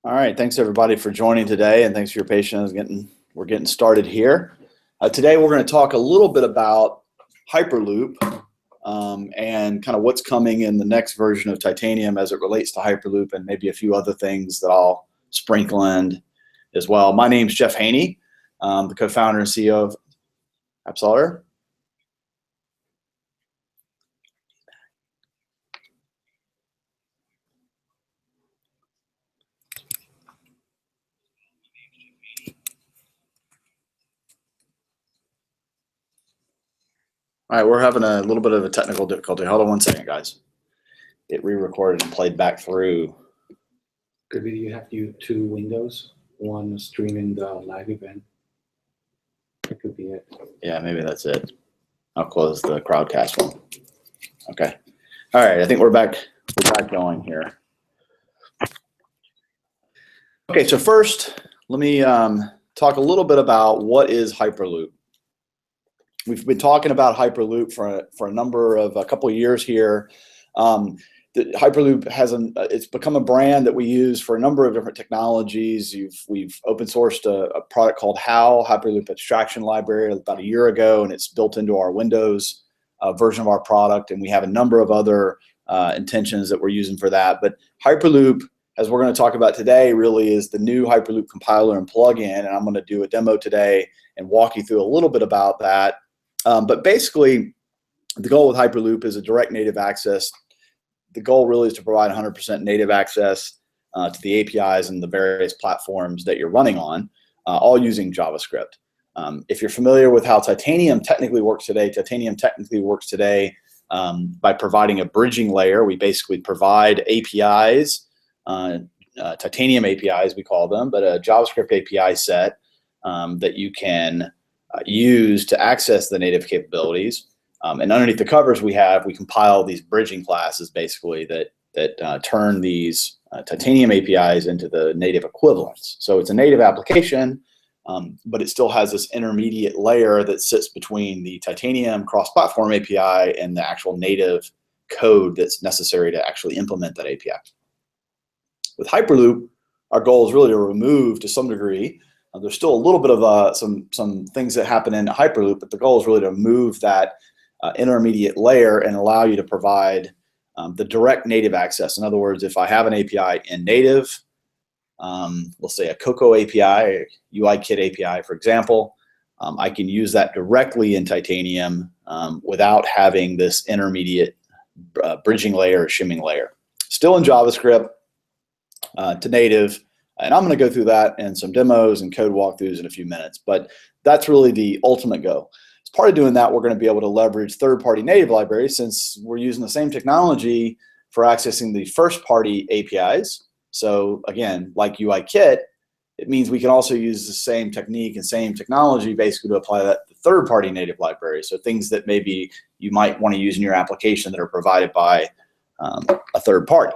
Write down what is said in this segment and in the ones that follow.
All right, thanks everybody for joining today, and thanks for your patience. We're getting started here. Today we're going to talk a little bit about Hyperloop and kind of what's coming in the next version of Titanium as it relates to Hyperloop, and maybe a few other things that I'll sprinkle in as well. My name's Jeff Haney, the co-founder and CEO of AppSolver. All right, we're having a little bit of a technical difficulty. Hold on one second, guys. It re-recorded and played back through. Could be you have two windows, one streaming the live event. That could be it. Yeah, maybe that's it. I'll close the Crowdcast one. Okay. All right, I think we're back going here. Okay, so first, let me talk a little bit about what is Hyperloop. We've been talking about Hyperloop for a couple of years here. Hyperloop it's become a brand that we use for a number of different technologies. We've open sourced a product called Hyperloop Abstraction Library about a year ago, and it's built into our Windows version of our product. And we have a number of other intentions that we're using for that. But Hyperloop, as we're going to talk about today, really is the new Hyperloop compiler and plugin. And I'm going to do a demo today and walk you through a little bit about that. But basically, the goal with Hyperloop is a direct native access. The goal really is to provide 100% native access to the APIs and the various platforms that you're running on, all using JavaScript. If you're familiar with how Titanium technically works today by providing a bridging layer. We basically provide APIs, Titanium APIs we call them, but a JavaScript API set that you can use to access the native capabilities. And underneath the covers we compile these bridging classes basically that turn these Titanium APIs into the native equivalents. So it's a native application, but it still has this intermediate layer that sits between the Titanium cross-platform API and the actual native code that's necessary to actually implement that API. With Hyperloop, our goal is really to remove, to some degree, there's still a little bit of some things that happen in Hyperloop, but the goal is really to move that intermediate layer and allow you to provide the direct native access. In other words, if I have an API in native, let's say a Cocoa API, UIKit API, for example, I can use that directly in Titanium without having this intermediate bridging layer or shimming layer. Still in JavaScript to native. And I'm going to go through that and some demos and code walkthroughs in a few minutes, but that's really the ultimate goal. As part of doing that, we're going to be able to leverage third-party native libraries since we're using the same technology for accessing the first-party APIs. So again, like UIKit, it means we can also use the same technique and same technology basically to apply that to third-party native libraries. So things that maybe you might want to use in your application that are provided by a third party.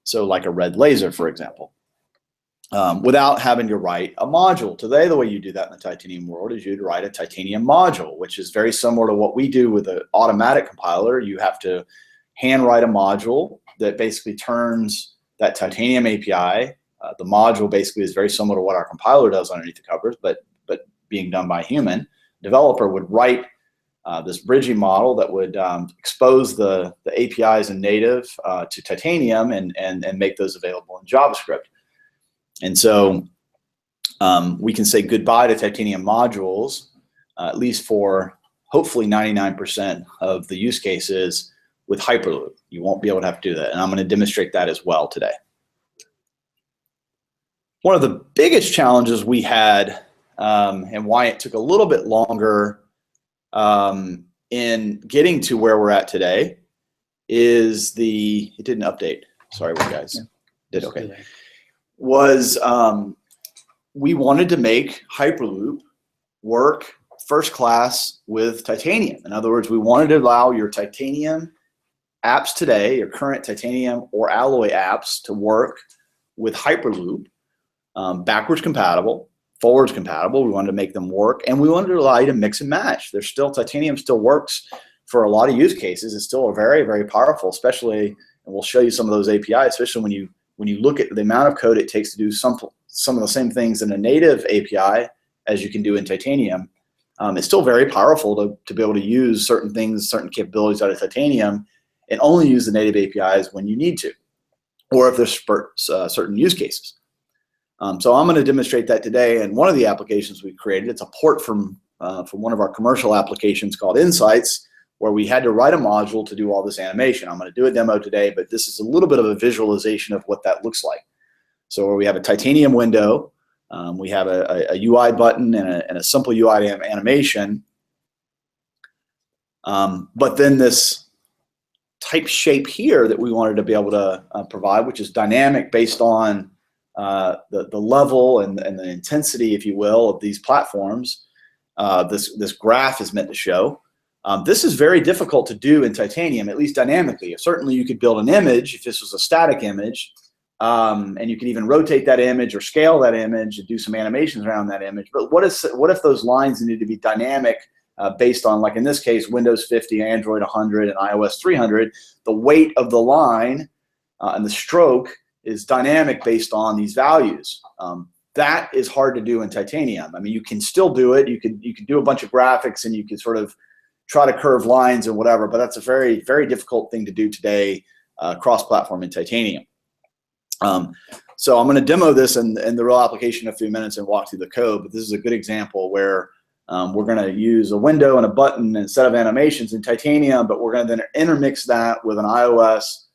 So like a red laser, for example. Without having to write a module. Today, the way you do that in the Titanium world is you'd write a Titanium module, which is very similar to what we do with an automatic compiler. You have to hand write a module that basically turns that Titanium API. The module basically is very similar to what our compiler does underneath the covers, but being done by a human. Developer would write this bridging model that would expose the APIs in native to Titanium and make those available in JavaScript. And so we can say goodbye to Titanium modules, at least for hopefully 99% of the use cases with Hyperloop. You won't be able to have to do that. And I'm going to demonstrate that as well today. One of the biggest challenges we had and why it took a little bit longer in getting to where we're at today is it didn't update. Sorry, guys. Yeah. Did okay. Was we wanted to make Hyperloop work first class with Titanium. In other words, we wanted to allow your Titanium apps today, your current Titanium or Alloy apps, to work with Hyperloop, backwards compatible, forwards compatible. We wanted to make them work, and we wanted to allow you to mix and match. Titanium still works for a lot of use cases. It's still very, very powerful, especially, and we'll show you some of those APIs, especially when when you look at the amount of code it takes to do some of the same things in a native API as you can do in Titanium, it's still very powerful to be able to use certain things, certain capabilities out of Titanium, and only use the native APIs when you need to, or if there's certain use cases. So I'm going to demonstrate that today. And one of the applications we created, it's a port from one of our commercial applications called Insights, where we had to write a module to do all this animation. I'm going to do a demo today, but this is a little bit of a visualization of what that looks like. So where we have a Titanium window, we have a UI button and a simple UI animation, but then this type shape here that we wanted to be able to provide, which is dynamic based on the level and the intensity, if you will, of these platforms. This graph is meant to show. This is very difficult to do in Titanium, at least dynamically. Certainly you could build an image if this was a static image, and you could even rotate that image or scale that image and do some animations around that image. But what if those lines need to be dynamic based on, like in this case, Windows 50, Android 100, and iOS 300? The weight of the line and the stroke is dynamic based on these values. That is hard to do in Titanium. I mean, you can still do it. You could do a bunch of graphics and you can sort of try to curve lines and whatever, but that's a very, very difficult thing to do today cross-platform in Titanium. So I'm going to demo this in the real application in a few minutes and walk through the code, but this is a good example where we're going to use a window and a button instead of animations in Titanium, but we're going to then intermix that with an iOS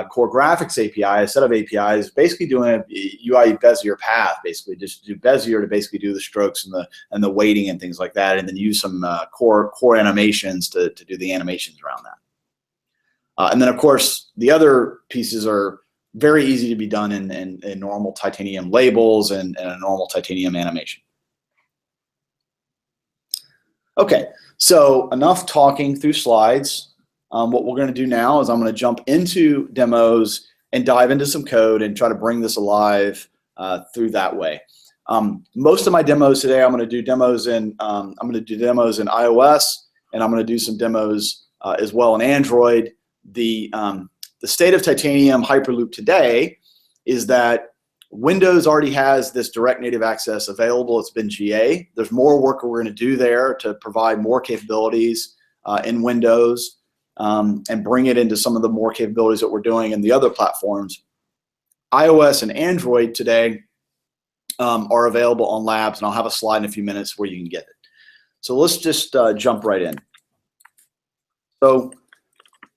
core graphics API, a set of APIs, basically doing a UI Bezier path, basically just do Bezier to basically do the strokes and the weighting and things like that, and then use some core animations to do the animations around that. And then of course the other pieces are very easy to be done in normal Titanium labels and a normal Titanium animation. Okay, so enough talking through slides. What we're going to do now is I'm going to jump into demos and dive into some code and try to bring this alive through that way. Most of my demos today, I'm going to do demos in iOS, and I'm going to do some demos as well in Android. The state of Titanium Hyperloop today is that Windows already has this direct native access available. It's been GA. There's more work we're going to do there to provide more capabilities in Windows and bring it into some of the more capabilities that we're doing in the other platforms. iOS and Android today are available on Labs, and I'll have a slide in a few minutes where you can get it. So let's just jump right in. So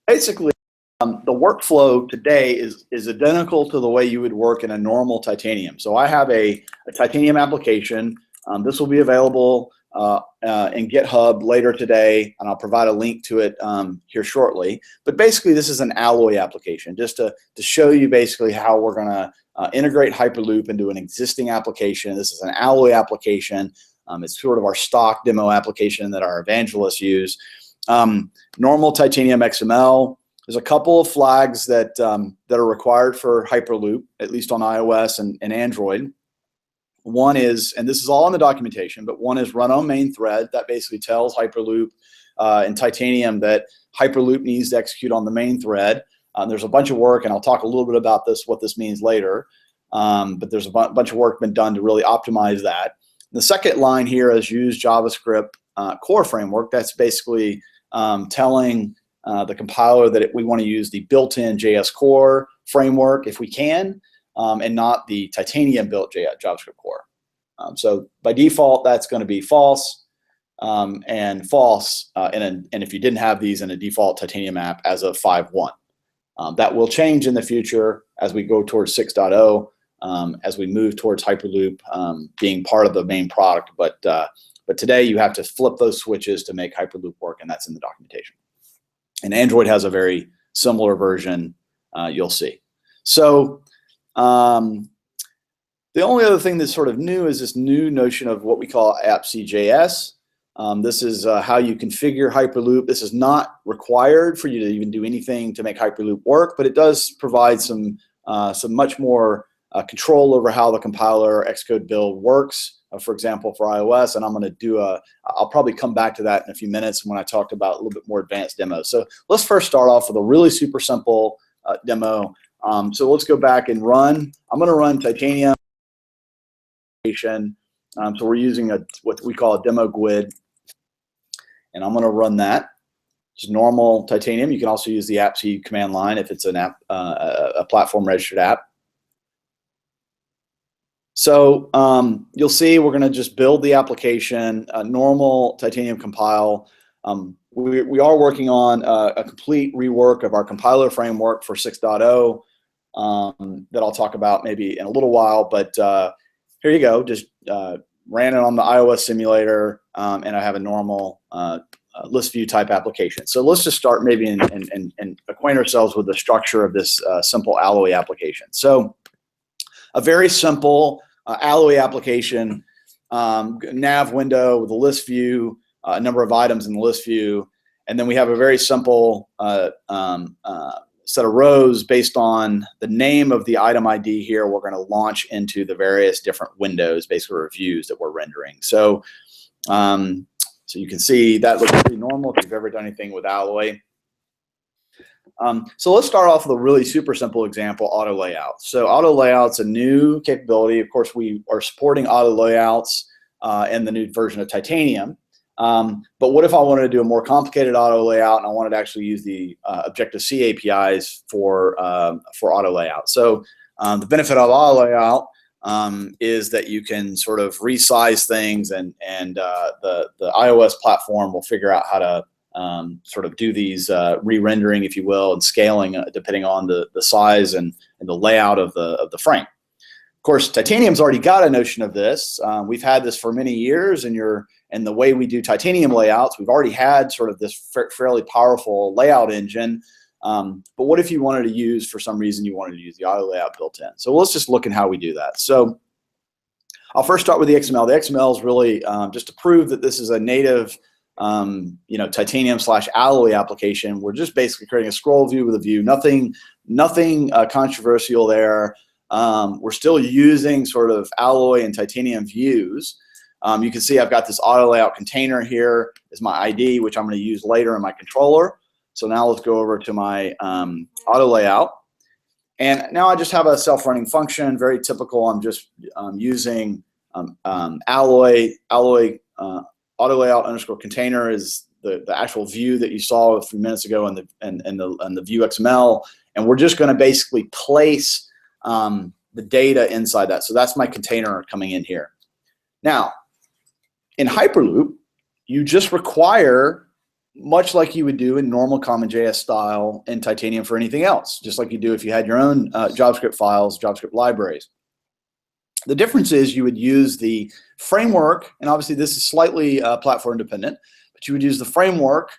basically, the workflow today is identical to the way you would work in a normal Titanium. So I have a Titanium application. This will be available in GitHub later today, and I'll provide a link to it here shortly. But basically, this is an Alloy application, just to show you basically how we're going to integrate Hyperloop into an existing application. This is an Alloy application. It's sort of our stock demo application that our evangelists use. Normal Titanium XML. There's a couple of flags that are required for Hyperloop, at least on iOS and Android. One is, and this is all in the documentation, but one is run on main thread. That basically tells Hyperloop in Titanium that Hyperloop needs to execute on the main thread. There's a bunch of work, and I'll talk a little bit about what this means later. But there's a bunch of work been done to really optimize that. The second line here is use JavaScript core framework. That's basically telling the compiler that we want to use the built-in JS core framework if we can, and not the Titanium built JavaScript core. So by default, that's going to be false and false, and if you didn't have these in a default Titanium app as of 5.1. That will change in the future as we go towards 6.0, as we move towards Hyperloop being part of the main product. But today you have to flip those switches to make Hyperloop work, and that's in the documentation. And Android has a very similar version, you'll see. So the only other thing that's sort of new is this new notion of what we call appc.js. This is how you configure Hyperloop. This is not required for you to even do anything to make Hyperloop work, but it does provide some much more control over how the compiler Xcode build works. For example, for iOS, and I'm going to do I'll probably come back to that in a few minutes when I talked about a little bit more advanced demos. So let's first start off with a really super simple demo So let's go back and run. I'm going to run Titanium. So we're using what we call a demo GUID, and I'm going to run that. Just normal Titanium. You can also use the app-c command line if it's an app, a platform registered app. So you'll see we're going to just build the application, a normal Titanium compile. We are working on a complete rework of our compiler framework for 6.0 that I'll talk about maybe in a little while. But here you go. Just ran it on the iOS simulator, and I have a normal list view type application. So let's just start maybe and acquaint ourselves with the structure of this simple Alloy application. So a very simple Alloy application, nav window with a list view, a number of items in the list view, and then we have a very simple set of rows based on the name of the item ID here. We're going to launch into the various different windows, basically reviews that we're rendering. So, so you can see that looks pretty normal if you've ever done anything with Alloy. So let's start off with a really super simple example, auto layout. So auto layout's a new capability. Of course, we are supporting auto layouts in the new version of Titanium. But what if I wanted to do a more complicated auto layout and I wanted to actually use the Objective-C APIs for auto layout? So the benefit of auto layout is that you can sort of resize things, and the iOS platform will figure out how to sort of do these re-rendering, if you will, and scaling depending on the size and the layout of the frame. Of course, Titanium's already got a notion of this. We've had this for many years, and the way we do Titanium layouts, we've already had sort of this fairly powerful layout engine. But what if you wanted to use, for some reason, you wanted to use the auto layout built in? So let's just look at how we do that. So I'll first start with the XML. The XML is really just to prove that this is a native Titanium/Alloy application. We're just basically creating a scroll view with a view. Nothing controversial there. We're still using sort of Alloy and Titanium views. You can see I've got this auto layout container here is my ID, which I'm going to use later in my controller. So now let's go over to my auto layout. And now I just have a self-running function, very typical. I'm just using Alloy auto layout underscore container is the actual view that you saw a few minutes ago in the view XML. And we're just going to basically place the data inside that. So that's my container coming in here. Now, in Hyperloop, you just require, much like you would do in normal CommonJS style in Titanium for anything else, just like you do if you had your own JavaScript files, JavaScript libraries. The difference is you would use the framework, and obviously this is slightly platform dependent, but you would use the framework,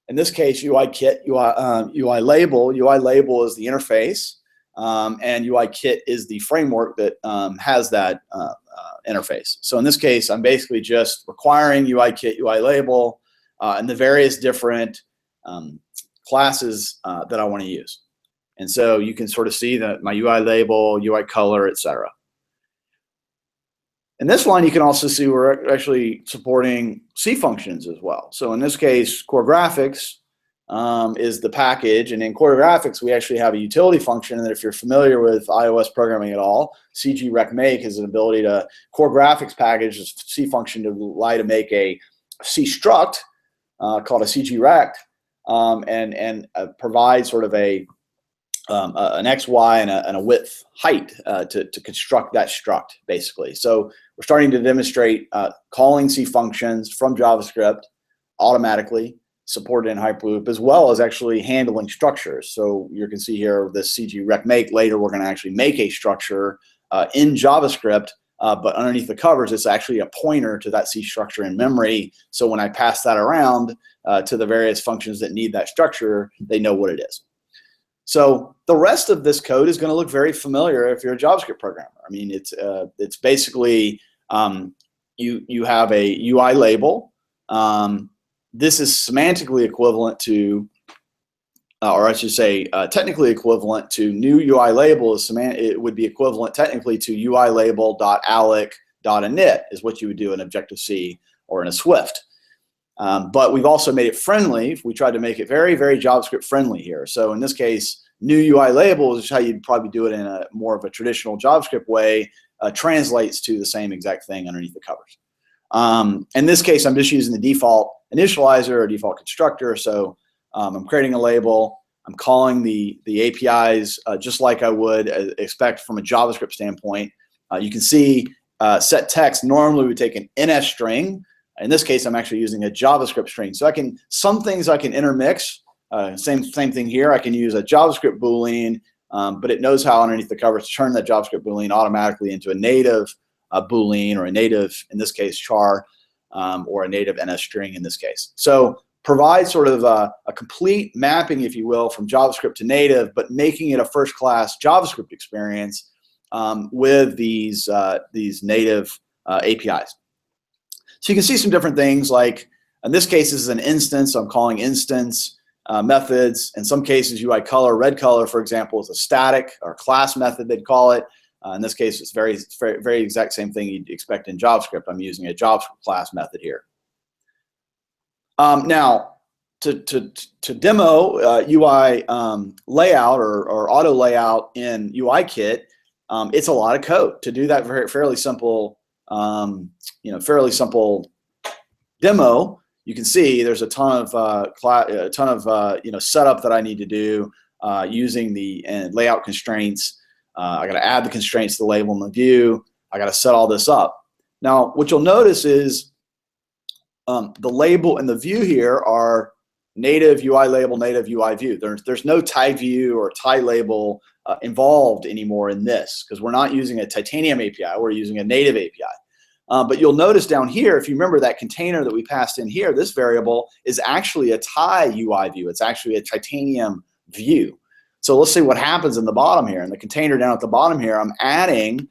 in this case UIKit, UI label. UI label is the interface, and UIKit is the framework that has that interface. So in this case, I'm basically just requiring UIKit, UI label, and the various different classes that I want to use. And so you can sort of see that my UI label, UI color, etc. In this line, you can also see we're actually supporting C functions as well. So in this case, core graphics is the package, and in core graphics, we actually have a utility function that if you're familiar with iOS programming at all, CG-RecMake is an ability to, core graphics package is C function to allow to make a C struct called a CG-Rect and provide sort of an X, Y, and a width height to construct that struct, basically. So we're starting to demonstrate calling C functions from JavaScript automatically, supported in Hyperloop, as well as actually handling structures. So you can see here this CG-RecMake. Later, we're going to actually make a structure in JavaScript, but underneath the covers, it's actually a pointer to that C structure in memory. So when I pass that around to the various functions that need that structure, they know what it is. So the rest of this code is going to look very familiar if you're a JavaScript programmer. I mean, it's basically you have a UI label. This is semantically equivalent to, or I should say, technically equivalent to new UI label is it would be equivalent technically to UI label.alloc.init is what you would do in Objective-C or in a Swift. But we've also made it friendly. We tried to make it very, very JavaScript friendly here. So in this case, new UI label, which is how you'd probably do it in a more of a traditional JavaScript way, translates to the same exact thing underneath the covers. In this case, I'm just using the default initializer or default constructor. So I'm creating a label. I'm calling the APIs just like I would expect from a JavaScript standpoint. You can see set text normally would take an NS string. In this case, I'm actually using a JavaScript string. So some things I can intermix. Same thing here. I can use a JavaScript Boolean, but it knows how underneath the covers to turn that JavaScript Boolean automatically into a native Boolean, or a native, in this case, char, or a native NS string in this case. So provide sort of a complete mapping, if you will, from JavaScript to native, but making it a first-class JavaScript experience with these native APIs. So you can see some different things, like in this case, this is an instance. So I'm calling instance methods. In some cases, UI color, red color, for example, is a static or class method, they'd call it. In this case, it's very exact same thing you'd expect in JavaScript. I'm using a JavaScript class method here. Now, to demo UI layout or auto layout in UIKit, it's a lot of code. To do that fairly simple, fairly simple demo, you can see there's a ton of setup that I need to do using the layout constraints. I got to add the constraints to the label in the view. I got to set all this up. Now, what you'll notice is the label and the view here are native UI label, native UI view. There's no tag view or tie label involved anymore in this, because we're not using a Titanium API. We're using a native API. But you'll notice down here, if you remember that container that we passed in here, this variable is actually a tie UI view. It's actually a Titanium view. So let's see what happens in the bottom here. In the container down at the bottom here, I'm adding,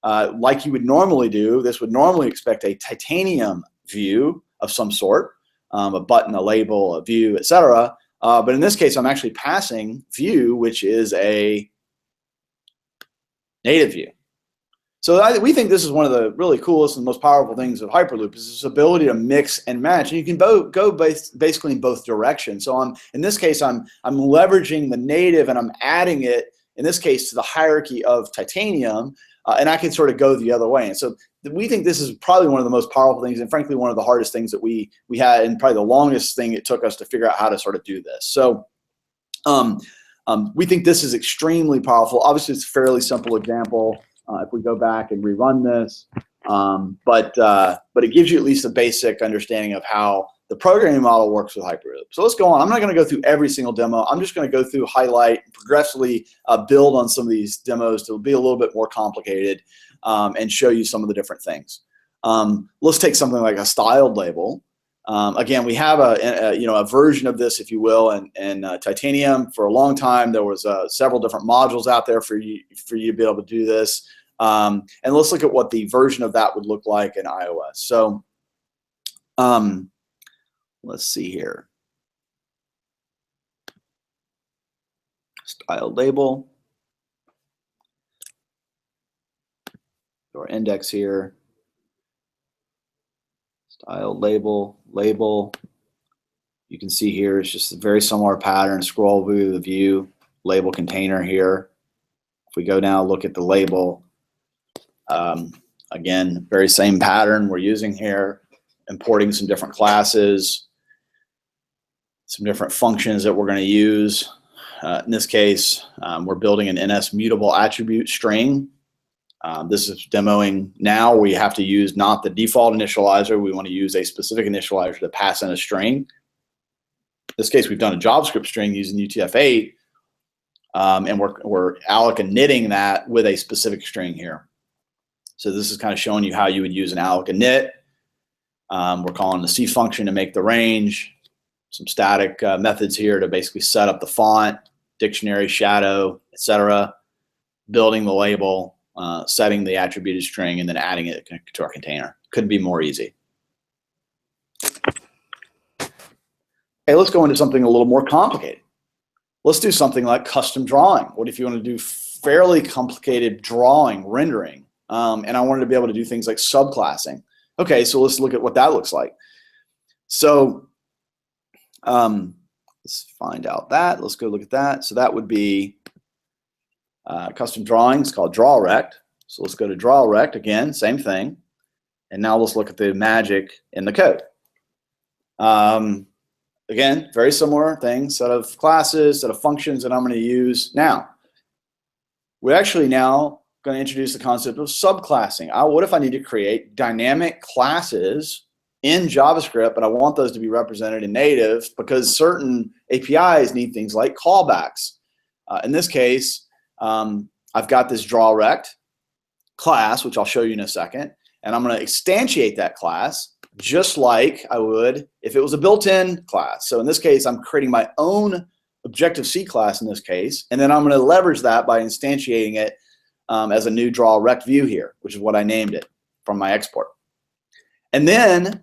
like you would normally do, this would normally expect a Titanium view of some sort, a button, a label, a view, etc. But in this case, I'm actually passing view, which is a native view. So we think this is one of the really coolest and most powerful things of Hyperloop, is this ability to mix and match. And you can go basically in both directions. So in this case, I'm leveraging the native and I'm adding it, in this case, to the hierarchy of Titanium, and I can sort of go the other way. And so we think this is probably one of the most powerful things, and frankly, one of the hardest things that we had, and probably the longest thing it took us to figure out how to sort of do this. So we think this is extremely powerful. Obviously, it's a fairly simple example. If we go back and rerun this, but it gives you at least a basic understanding of how the programming model works with Hyperloop. So let's go on. I'm not going to go through every single demo. I'm just going to go through, highlight, and progressively build on some of these demos to be a little bit more complicated and show you some of the different things. Let's take something like a styled label. Again, we have a version of this, if you will, in Titanium. For a long time, there was several different modules out there for you to be able to do this. And let's look at what the version of that would look like in iOS. So let's see here. Styled label. Our index here. Styled label, label. You can see here it's just a very similar pattern. Scroll through the view, label container here. If we go now, look at the label. Again, very same pattern we're using here, importing some different classes, some different functions that we're going to use. In this case, we're building an NS mutable attribute string. This is demoing now. We have to use not the default initializer. We want to use a specific initializer to pass in a string. In this case, we've done a JavaScript string using UTF-8, and we're alloc and knitting that with a specific string here. So this is kind of showing you how you would use an alloc and knit. We're calling the C function to make the range. Some static methods here to basically set up the font, dictionary, shadow, etc. Building the label, setting the attributed string, and then adding it to our container. Couldn't be more easy. Okay, let's go into something a little more complicated. Let's do something like custom drawing. What if you want to do fairly complicated drawing, rendering, and I wanted to be able to do things like subclassing? Okay, so let's look at what that looks like. So Let's find out that. Let's go look at that. So that would be custom drawings called DrawRect. So let's go to DrawRect again, same thing. And now let's look at the magic in the code. Again, very similar thing, set of classes, set of functions that I'm going to use. Now, we're actually now going to introduce the concept of subclassing. What if I need to create dynamic classes in JavaScript, but I want those to be represented in native because certain APIs need things like callbacks. In this case, I've got this DrawRect class, which I'll show you in a second, and I'm going to instantiate that class just like I would if it was a built-in class. So in this case, I'm creating my own Objective-C class in this case, and then I'm going to leverage that by instantiating it as a new DrawRect view here, which is what I named it from my export. And then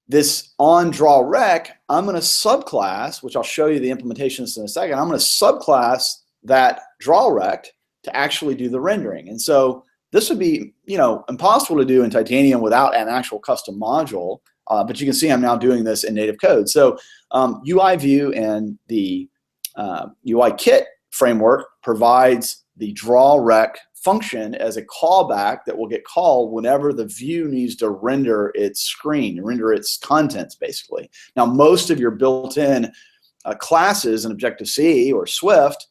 this on DrawRect, I'm going to subclass, which I'll show you the implementations in a second. I'm going to subclass that DrawRect to actually do the rendering. And so this would be, impossible to do in Titanium without an actual custom module. But you can see I'm now doing this in native code. So UI View and the UI Kit framework provides the DrawRect function as a callback that will get called whenever the view needs to render its screen, render its contents, basically. Now, most of your built-in classes in Objective-C or Swift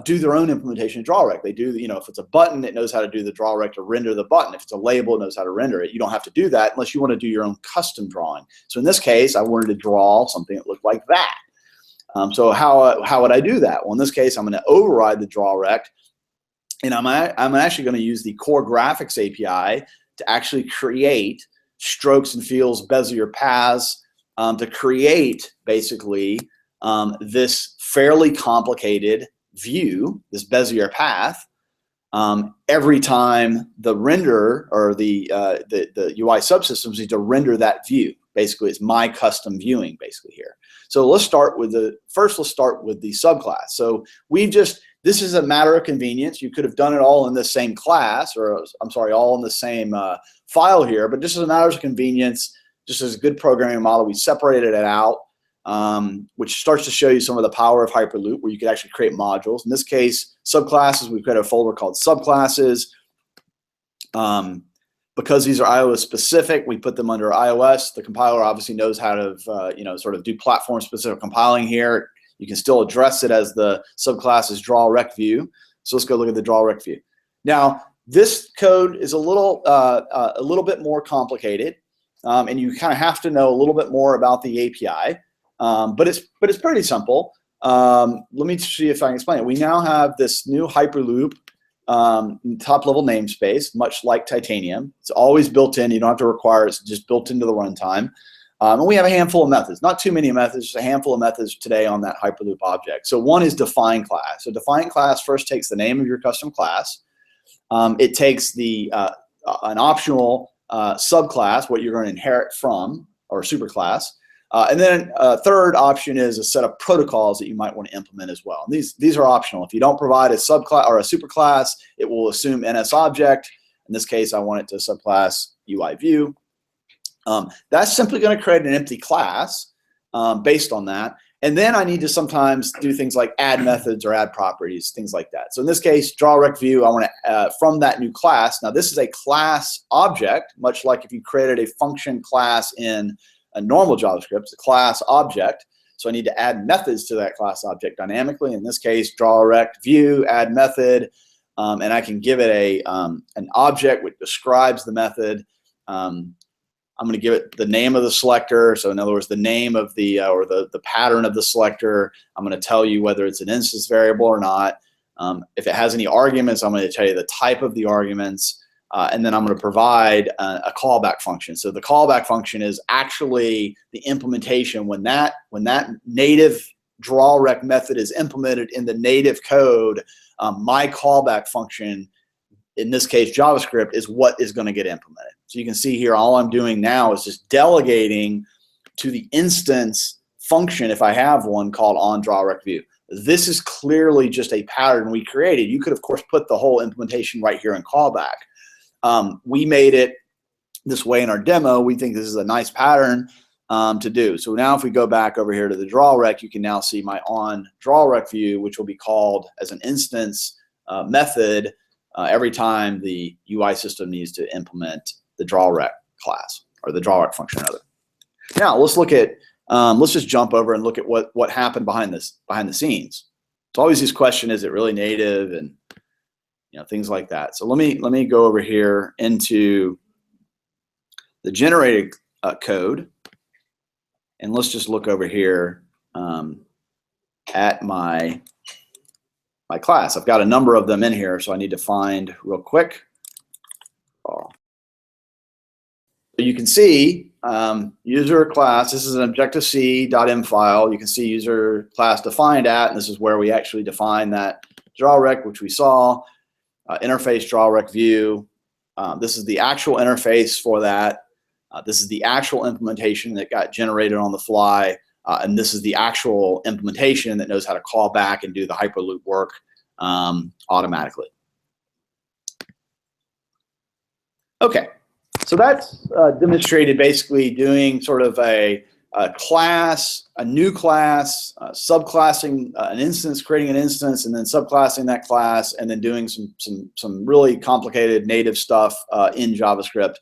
do their own implementation of DrawRect. They do, if it's a button, it knows how to do the DrawRect to render the button. If it's a label, it knows how to render it. You don't have to do that unless you want to do your own custom drawing. So in this case, I wanted to draw something that looked like that. So how would I do that? Well, in this case, I'm going to override the DrawRect, and I'm actually going to use the Core Graphics API to actually create strokes and feels, Bezier paths, to create basically this fairly complicated view, this Bezier path, every time the renderer or the UI subsystems need to render that view. Basically, it's my custom viewing basically here. So let's start with the subclass. So this is a matter of convenience. You could have done it all in the same class, or I'm sorry, all in the same file here, but just as a matter of convenience, just as a good programming model, we separated it out, which starts to show you some of the power of Hyperloop, where you could actually create modules. In this case, subclasses, we've got a folder called subclasses. Because these are iOS specific, we put them under iOS. The compiler obviously knows how to, sort of do platform specific compiling here. You can still address it as the subclasses DrawRect view. So let's go look at the DrawRect view. Now, this code is a little bit more complicated, and you kind of have to know a little bit more about the API. But it's pretty simple. Let me see if I can explain it. We now have this new Hyperloop top level namespace, much like Titanium. It's always built in. You don't have to require it. It's just built into the runtime. And we have a handful of methods, not too many methods, just a handful of methods today on that Hyperloop object. So one is define class. So define class first takes the name of your custom class. It takes an optional subclass, what you're going to inherit from, or superclass. And then a third option is a set of protocols that you might want to implement as well. And these are optional. If you don't provide a subclass or a superclass, it will assume NSObject. In this case, I want it to subclass UI view. That's simply going to create an empty class based on that. And then I need to sometimes do things like add methods or add properties, things like that. So in this case, DrawRect view, I want to, from that new class. Now, this is a class object, much like if you created a function class in a normal JavaScript, it's a class object. So I need to add methods to that class object dynamically. In this case, DrawRect view, add method, and I can give it an object which describes the method. I'm going to give it the name of the selector. So in other words, the name of the or the pattern of the selector. I'm going to tell you whether it's an instance variable or not. If it has any arguments, I'm going to tell you the type of the arguments. And then I'm going to provide a callback function. So the callback function is actually the implementation when that native DrawRect method is implemented in the native code. My callback function, in this case JavaScript, is what is going to get implemented. So you can see here, all I'm doing now is just delegating to the instance function, if I have one, called onDrawRectView. This is clearly just a pattern we created. You could, of course, put the whole implementation right here in callback. We made it this way in our demo. We think this is a nice pattern. to do. So now if we go back over here to the draw rec, you can now see my on draw rec view, which will be called as an instance method every time the UI system needs to implement the draw rec class or the draw rec function rather. Now let's look at let's just jump over and look at what happened behind the scenes. It's always this question: is it really native, and things like that. So let me go over here into the generated code, and let's just look over here at my class. I've got a number of them in here, so I need to find real quick. So you can see user class. This is an Objective-C.m file. You can see user class defined at, and this is where we actually define that draw rec, which we saw. Interface draw rec view. This is the actual interface for that. This is the actual implementation that got generated on the fly. And this is the actual implementation that knows how to call back and do the Hyperloop work automatically. Okay, so that's demonstrated basically doing sort of a class, a new class, subclassing an instance, creating an instance, and then subclassing that class, and then doing some really complicated native stuff in JavaScript,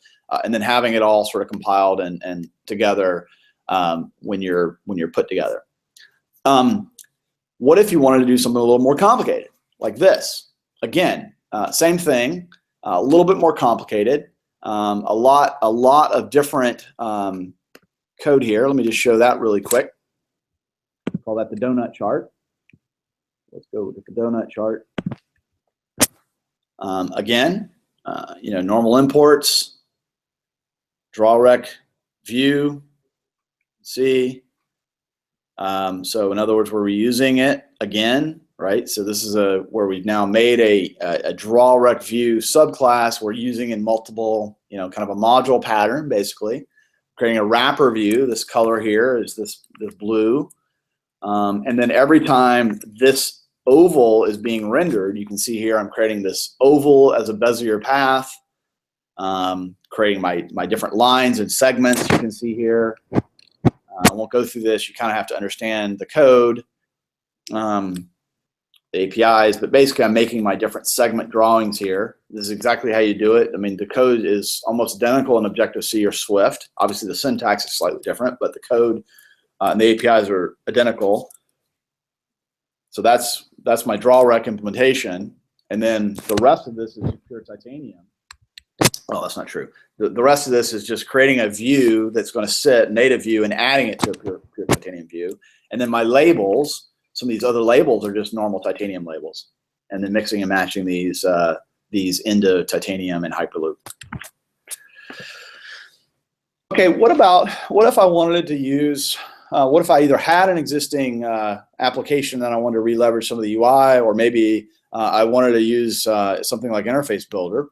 and then having it all sort of compiled and together when you're put together. What if you wanted to do something a little more complicated, like this? Again, same thing, a little bit more complicated, a lot of different code here. Let me just show that really quick. Call that the donut chart. Let's go with the donut chart. Again, normal imports, draw rec view. See. So in other words, we're reusing it again, right? So this is where we've now made a draw rec view subclass. We're using in multiple, kind of a module pattern, basically. Creating a wrapper view. This color here is this blue. And then every time this oval is being rendered, you can see here I'm creating this oval as a Bezier path, creating my different lines and segments you can see here. I won't go through this. You kind of have to understand the code, the APIs, but basically I'm making my different segment drawings here. This is exactly how you do it. I mean, the code is almost identical in Objective-C or Swift. Obviously, the syntax is slightly different, but the code and the APIs are identical. So that's my draw rec implementation. And then the rest of this is pure titanium. Oh, that's not true. The rest of this is just creating a view that's going to sit, native view, and adding it to a pure titanium view. And then my labels, some of these other labels are just normal titanium labels. And then mixing and matching these into titanium and Hyperloop. Okay, what if I wanted to use, what if I either had an existing application that I wanted to re-leverage some of the UI, or maybe I wanted to use something like Interface Builder.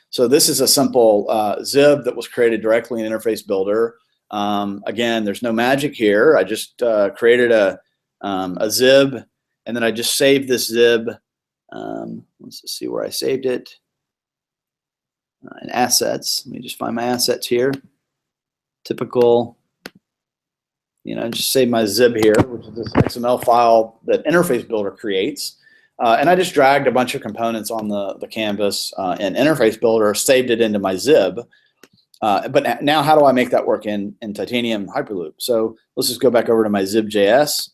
So this is a simple zib that was created directly in Interface Builder. Again, there's no magic here. I just created a zib, and then I just saved this zib. Let's just see where I saved it. In assets, let me just find my assets here. Typical, just save my zib here, which is this XML file that Interface Builder creates. And I just dragged a bunch of components on the canvas and Interface Builder, saved it into my zib. But now how do I make that work in Titanium Hyperloop? So let's just go back over to my zib.js.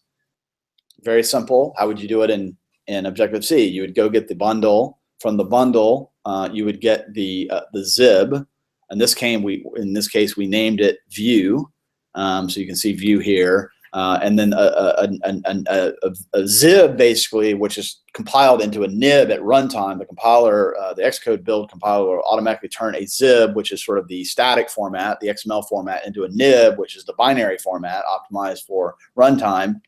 Very simple. How would you do it in Objective-C? You would go get the bundle. From the bundle, you would get the zib. In this case, we named it view. So you can see view here. And then a zib, basically, which is compiled into a nib at runtime. The compiler, the Xcode build compiler, will automatically turn a zib, which is sort of the static format, the XML format, into a nib, which is the binary format optimized for runtime.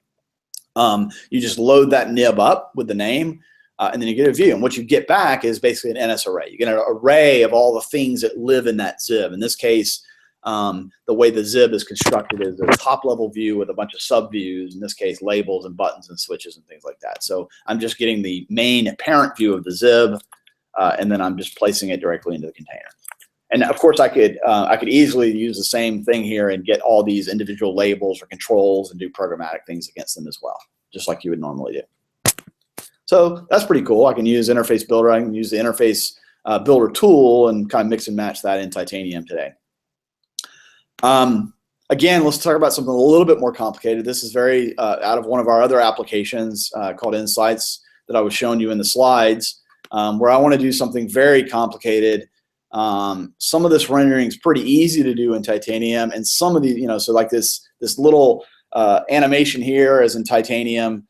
You just load that nib up with the name, and then you get a view. And what you get back is basically an NS array. You get an array of all the things that live in that zib. In this case, the way the zib is constructed is a top-level view with a bunch of sub-views, in this case, labels and buttons and switches and things like that. So I'm just getting the main parent view of the zib, and then I'm just placing it directly into the container. And of course, I could easily use the same thing here and get all these individual labels or controls and do programmatic things against them as well, just like you would normally do. So that's pretty cool. I can use Interface Builder. I can use the Interface Builder tool and kind of mix and match that in Titanium today. Again, let's talk about something a little bit more complicated. This is very out of one of our other applications called Insights that I was showing you in the slides, where I want to do something very complicated. Some of this rendering is pretty easy to do in Titanium, and some of the, so like this little animation here is in Titanium.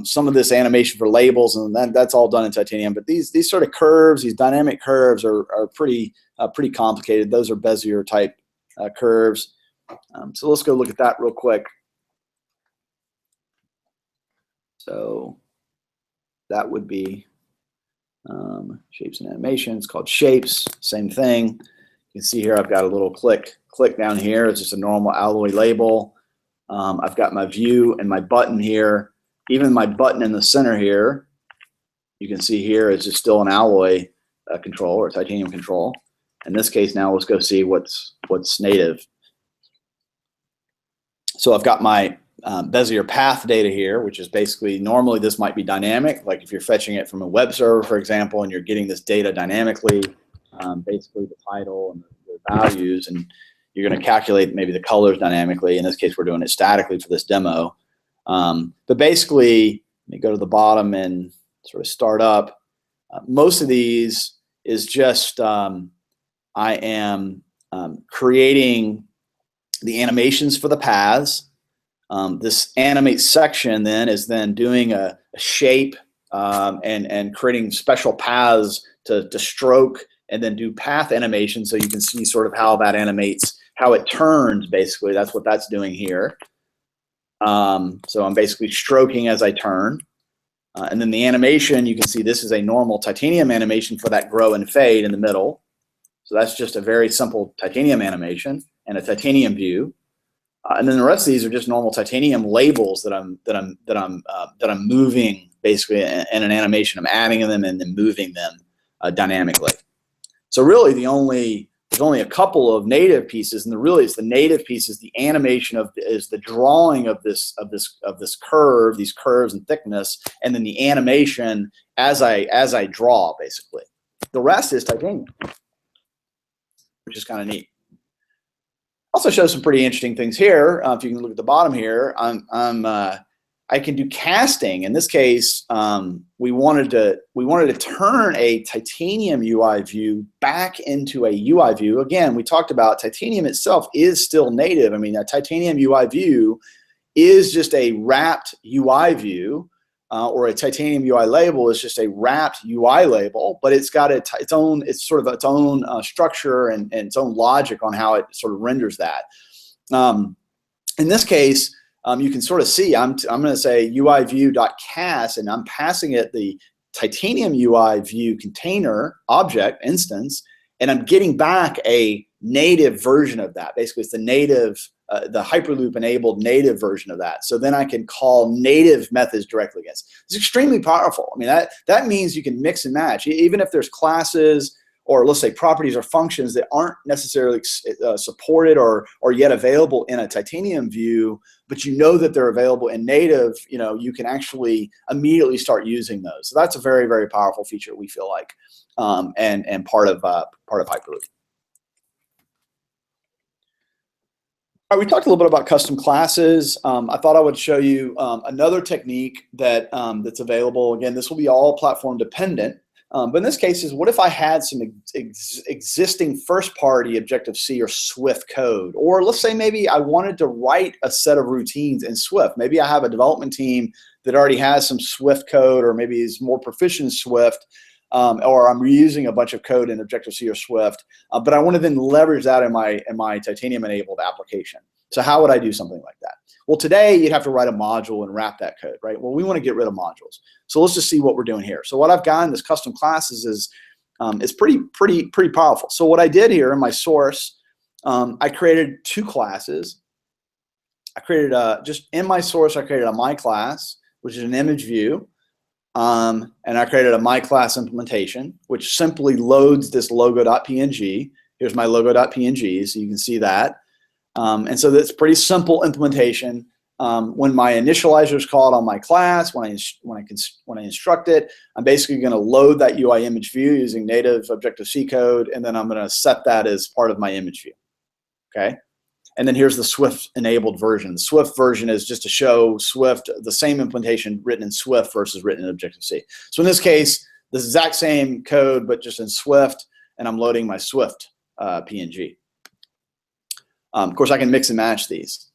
Some of this animation for labels, and that's all done in Titanium. But these sort of curves, these dynamic curves, are pretty complicated. Those are Bezier type curves. So let's go look at that real quick. So that would be shapes and animations, called shapes. Same thing. You can see here I've got a little click down here. It's just a normal alloy label. I've got my view and my button here. Even my button in the center here, you can see here is just still an alloy control or Titanium control. In this case, now let's go see what's native. So I've got my Bezier path data here, which is basically, normally this might be dynamic, like if you're fetching it from a web server, for example, and you're getting this data dynamically, basically the title and the values, and you're going to calculate maybe the colors dynamically. In this case, we're doing it statically for this demo. But basically, let me go to the bottom and sort of start up. Most of these is just I am creating the animations for the paths. This animate section then is doing a shape and creating special paths to stroke and then do path animation, so you can see sort of how that animates, how it turns. Basically, that's what that's doing here. So I'm basically stroking as I turn. And then the animation, you can see this is a normal Titanium animation for that grow and fade in the middle. So that's just a very simple Titanium animation and a Titanium view. And then the rest of these are just normal Titanium labels that I'm moving basically in an animation. I'm adding them and then moving them dynamically. So really, there's only a couple of native pieces, and it's the native pieces. The animation is the drawing of this curve, these curves and thickness, and then the animation as I draw, basically. The rest is Titanium, which is kind of neat. Also shows some pretty interesting things here. If you can look at the bottom here, I can do casting. In this case, we wanted to turn a Titanium UI view back into a UI view. Again, we talked about Titanium itself is still native. I mean, a Titanium UI view is just a wrapped UI view, or a Titanium UI label is just a wrapped UI label, but it's got its own structure and its own logic on how it sort of renders that. In this case, you can sort of see I'm going to say UI view.cast, and I'm passing it the Titanium UI view container object instance, and I'm getting back a native version of that. Basically, it's the native, the Hyperloop enabled native version of that. So then I can call native methods directly against. It's extremely powerful. I mean, that means you can mix and match, even if there's classes or let's say properties or functions that aren't necessarily supported or yet available in a Titanium view, but you know that they're available in native. You can actually immediately start using those. So that's a very, very powerful feature, we feel like, and part of Hyperloop. All right, we talked a little bit about custom classes. I thought I would show you another technique that's available. Again, this will be all platform dependent. But in this case, is what if I had some existing first-party Objective-C or Swift code? Or let's say maybe I wanted to write a set of routines in Swift. Maybe I have a development team that already has some Swift code, or maybe is more proficient in Swift, or I'm reusing a bunch of code in Objective-C or Swift, but I want to then leverage that in my Titanium-enabled application. So how would I do something like that? Well, today you'd have to write a module and wrap that code, right? Well, we want to get rid of modules. So let's just see what we're doing here. So what I've got in this custom classes is pretty powerful. So what I did here in my source, I created two classes. I created just in my source, I created a my class, which is an image view. And I created a my class implementation, which simply loads this logo.png Here's my logo.png, so you can see that. And so that's pretty simple implementation. When my initializer is called on my class, when I instruct it, I'm basically going to load that UI image view using native Objective-C code, and then I'm going to set that as part of my image view. Okay. And then here's the Swift enabled version. The Swift version is just to show Swift, the same implementation written in Swift versus written in Objective-C. So in this case, the exact same code, but just in Swift, and I'm loading my Swift PNG. Of course, I can mix and match these.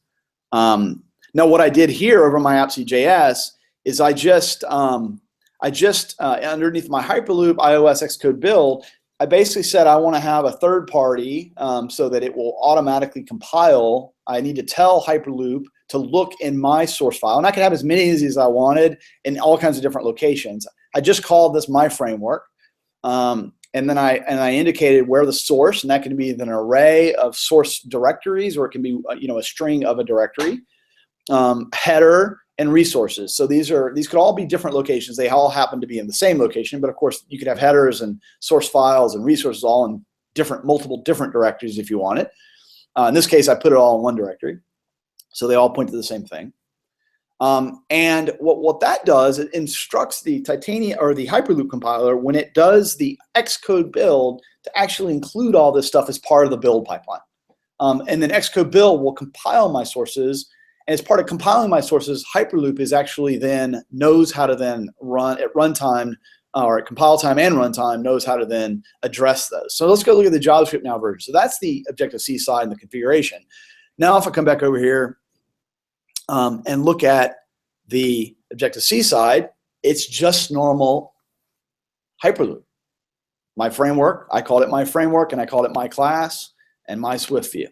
Now, what I did here over my app.js is I just underneath my Hyperloop iOS Xcode build, I basically said I want to have a third party so that it will automatically compile. I need to tell Hyperloop to look in my source file, and I can have as many as I wanted in all kinds of different locations. I just called this my framework, and then I indicated where the source, and that can be an array of source directories, or it can be a string of a directory, header, and resources. So these could all be different locations. They all happen to be in the same location, but of course you could have headers and source files and resources all in multiple different directories if you want it. In this case, I put it all in one directory, so they all point to the same thing. And what that does, it instructs the Titanium or the Hyperloop compiler when it does the Xcode build to actually include all this stuff as part of the build pipeline. And then Xcode build will compile my sources. And as part of compiling my sources, Hyperloop is actually then knows how to then run at runtime, or at compile time and runtime, knows how to then address those. So let's go look at the JavaScript now version. So that's the Objective-C side and the configuration. Now if I come back over here and look at the Objective-C side, it's just normal Hyperloop. My framework, I called it my framework, and I called it my class and my Swift view.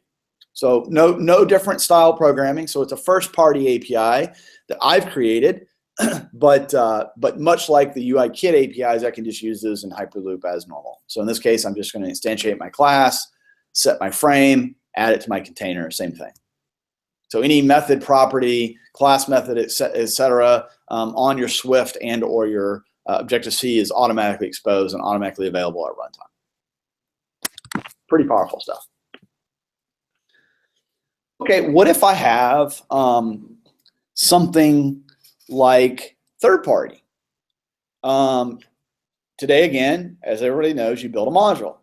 So no different style programming. So it's a first-party API that I've created, but much like the UI Kit APIs, I can just use those in Hyperloop as normal. So in this case, I'm just going to instantiate my class, set my frame, add it to my container, same thing. So any method, property, class method, etc., on your Swift and or your Objective-C is automatically exposed and automatically available at runtime. Pretty powerful stuff. Okay, what if I have something like third party? Today, again, as everybody knows, you build a module.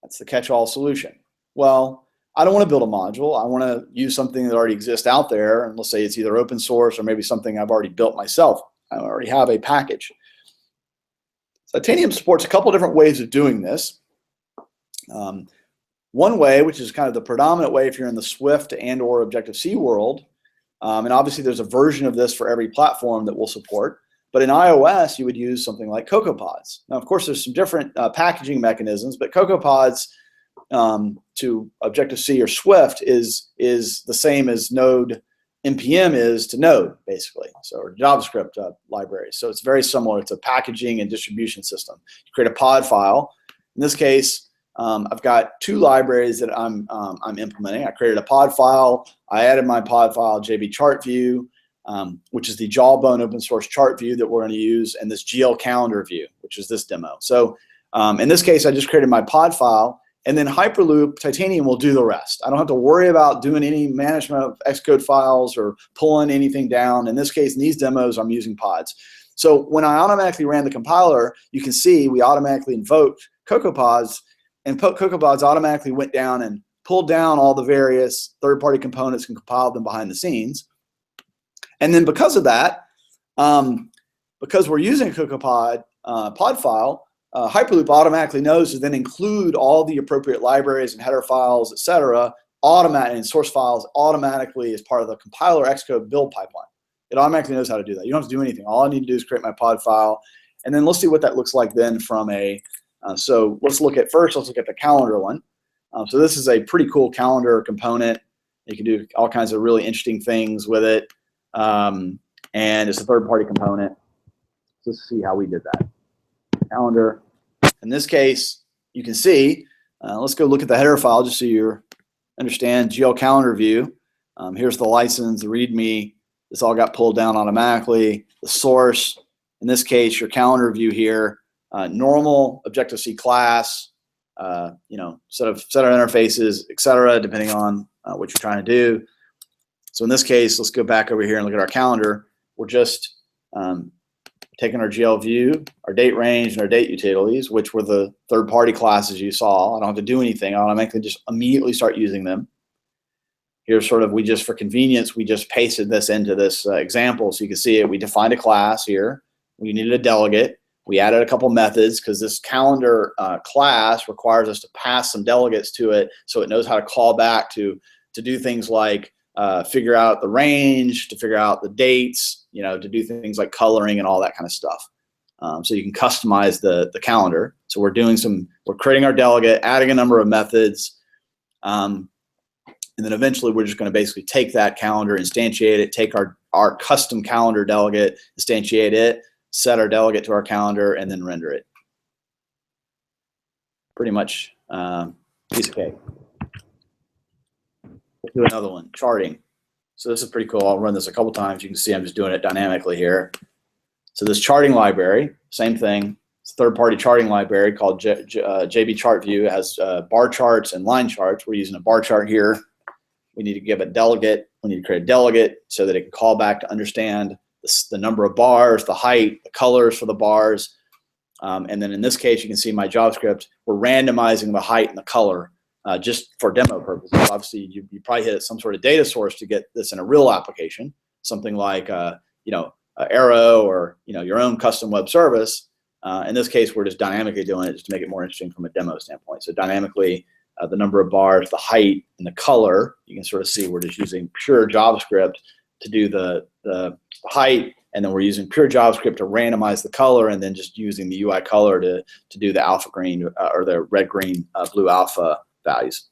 That's the catch-all solution. Well, I don't want to build a module. I want to use something that already exists out there, and let's say it's either open source or maybe something I've already built myself. I already have a package. Titanium supports a couple different ways of doing this. One way, which is kind of the predominant way if you're in the Swift and or Objective-C world, and obviously there's a version of this for every platform that we'll support, but in iOS you would use something like CocoaPods. Now of course there's some different packaging mechanisms, but CocoaPods to Objective-C or Swift is the same as Node NPM is to Node, basically, so or JavaScript libraries. So it's very similar. It's a packaging and distribution system. You create a pod file. In this case, I've got two libraries that I'm implementing. I created a pod file. I added my pod file JB chart view, which is the Jawbone open source chart view that we're going to use, and this GL calendar view, which is this demo. So in this case, I just created my pod file, and then Hyperloop Titanium will do the rest. I don't have to worry about doing any management of Xcode files or pulling anything down. In this case, in these demos, I'm using pods. So when I automatically ran the compiler, you can see we automatically invoked CocoaPods, and CocoaPods automatically went down and pulled down all the various third-party components and compiled them behind the scenes. And then because of that, because we're using a CocoaPod pod file, Hyperloop automatically knows to then include all the appropriate libraries and header files, etc., and source files automatically as part of the compiler Xcode build pipeline. It automatically knows how to do that. You don't have to do anything. All I need to do is create my pod file, and then let's see what that looks like then from a so let's look at the calendar one. So this is a pretty cool calendar component. You can do all kinds of really interesting things with it. And it's a third-party component. Let's see how we did that. Calendar. In this case, you can see, let's go look at the header file just so you understand GL calendar view. Here's the license, the README. This all got pulled down automatically. The source, in this case, your calendar view here. Normal Objective-C class, set of interfaces, etc., depending on what you're trying to do. So in this case, let's go back over here and look at our calendar. We're just taking our GL view, our date range, and our date utilities, which were the third-party classes you saw. I don't have to do anything. I automatically just immediately start using them. Here's sort of, for convenience, we just pasted this into this example so you can see it. We defined a class here. We needed a delegate. We added a couple methods because this calendar class requires us to pass some delegates to it so it knows how to call back to do things like figure out the range, to figure out the dates, to do things like coloring and all that kind of stuff. So you can customize the calendar. So we're creating our delegate, adding a number of methods, and then eventually we're just going to basically take that calendar, instantiate it, take our custom calendar delegate, instantiate it, set our delegate to our calendar, and then render it. Pretty much piece of cake. Let's do another one, charting. So this is pretty cool. I'll run this a couple times. You can see I'm just doing it dynamically here. So this charting library, same thing. It's a third-party charting library called JB Chart View. It has bar charts and line charts. We're using a bar chart here. We need to give a delegate. We need to create a delegate so that it can call back to understand the number of bars, the height, the colors for the bars. And then in this case, you can see my JavaScript, we're randomizing the height and the color just for demo purposes. Obviously, you probably hit some sort of data source to get this in a real application, something like Arrow or your own custom web service. In this case, we're just dynamically doing it just to make it more interesting from a demo standpoint. So dynamically, the number of bars, the height, and the color, you can sort of see we're just using pure JavaScript to do the height, and then we're using pure JavaScript to randomize the color, and then just using the UI color to do the alpha green or the red, green, blue alpha values.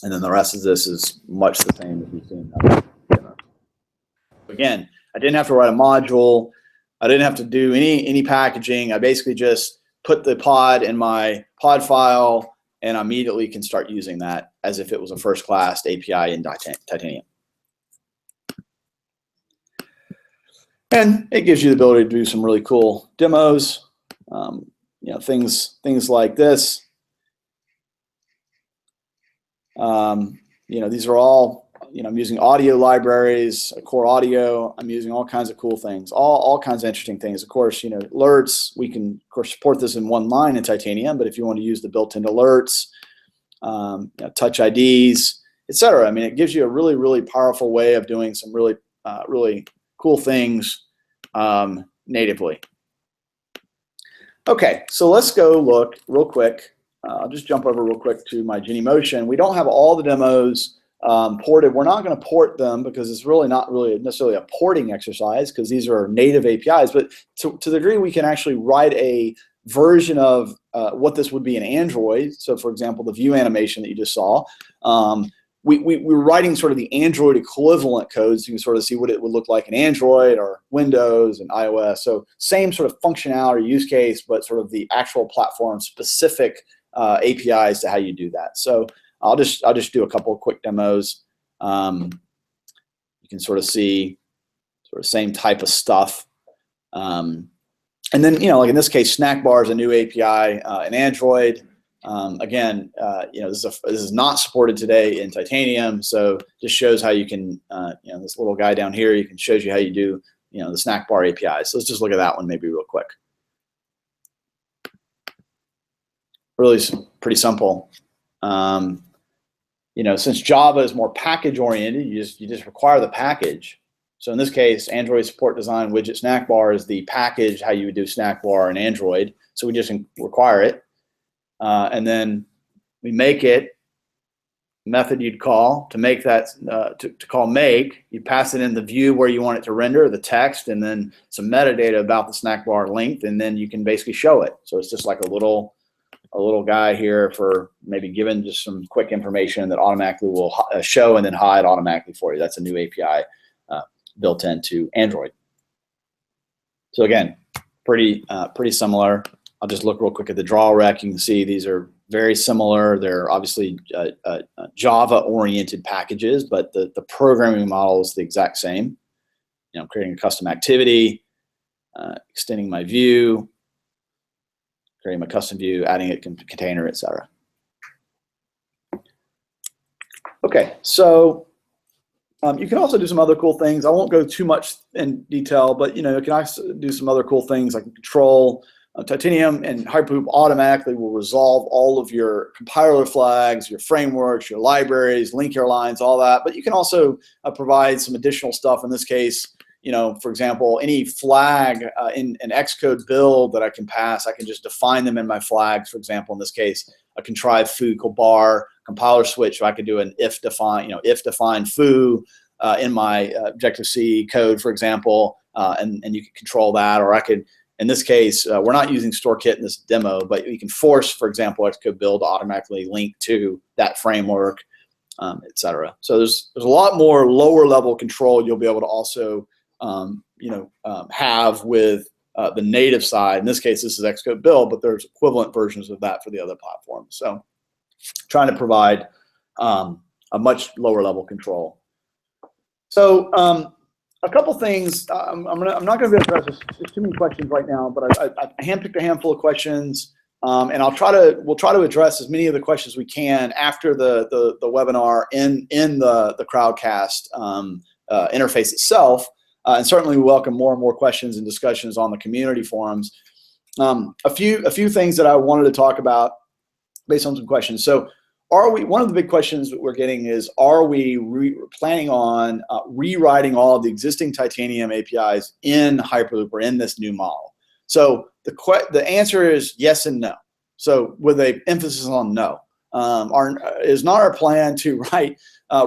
And then the rest of this is much the same as we've seen. Again, I didn't have to write a module. I didn't have to do any packaging. I basically just put the pod in my pod file, and I immediately can start using that as if it was a first-class API in Titanium. And it gives you the ability to do some really cool demos, things like this. These are all, I'm using audio libraries, core audio. I'm using all kinds of cool things, all kinds of interesting things. Of course, alerts, we can, of course, support this in one line in Titanium, but if you want to use the built-in alerts, touch IDs, etc. I mean, it gives you a really, really powerful way of doing some really, really cool things natively. Okay, so let's go look real quick. I'll just jump over real quick to my Genymotion. We don't have all the demos ported. We're not going to port them because it's really not really necessarily a porting exercise because these are native APIs. But to the degree we can actually write a version of what this would be in Android. So, for example, the view animation that you just saw, we're writing sort of the Android equivalent code, so you can sort of see what it would look like in Android or Windows and iOS. So same sort of functionality use case, but sort of the actual platform specific APIs to how you do that. So I'll just do a couple of quick demos. You can sort of see sort of same type of stuff. And then, like in this case, Snack Bar is a new API in Android. Again, this is not supported today in Titanium, so just shows how you can, this little guy down here, shows you how you do, the Snack Bar API. So let's just look at that one maybe real quick. Really pretty simple. Since Java is more package oriented, you just require the package. So in this case, Android Support Design Widget Snack Bar is the package how you would do Snack Bar in Android. So we just require it. And then we make it, method you'd call to make that, to call make, you pass it in the view where you want it to render, the text, and then some metadata about the snack bar length, and then you can basically show it. So it's just like a little guy here for maybe giving just some quick information that automatically will show and then hide automatically for you. That's a new API built into Android. So again, pretty similar. I'll just look real quick at the draw rec. You can see these are very similar. They're obviously Java-oriented packages, but the programming model is the exact same. I'm creating a custom activity, extending my view, creating a custom view, adding a container, etc. Okay, so you can also do some other cool things. I won't go too much in detail, but you can also do some other cool things like control. Titanium and Hyperloop automatically will resolve all of your compiler flags, your frameworks, your libraries, link airlines, all that. But you can also provide some additional stuff. In this case, for example, any flag in an Xcode build that I can pass, I can just define them in my flags. For example, in this case, a contrived foo equal bar compiler switch. So I could do an if define foo in my Objective-C code, for example, and you can control that. Or I could, in this case, we're not using StoreKit in this demo, but you can force, for example, Xcode build to automatically link to that framework, etc. So there's a lot more lower level control you'll be able to also have with the native side. In this case, this is Xcode build, but there's equivalent versions of that for the other platforms. So trying to provide a much lower level control. So a couple things. I'm not going to be able to address this. There's too many questions right now, but I handpicked a handful of questions, and we'll try to address as many of the questions we can after the webinar in the Crowdcast interface itself. And certainly we welcome more and more questions and discussions on the community forums. A few things that I wanted to talk about based on some questions. So one of the big questions that we're getting is, are we planning on rewriting all of the existing Titanium APIs in Hyperloop or in this new model? So the answer is yes and no. So with an emphasis on no. Is not our plan to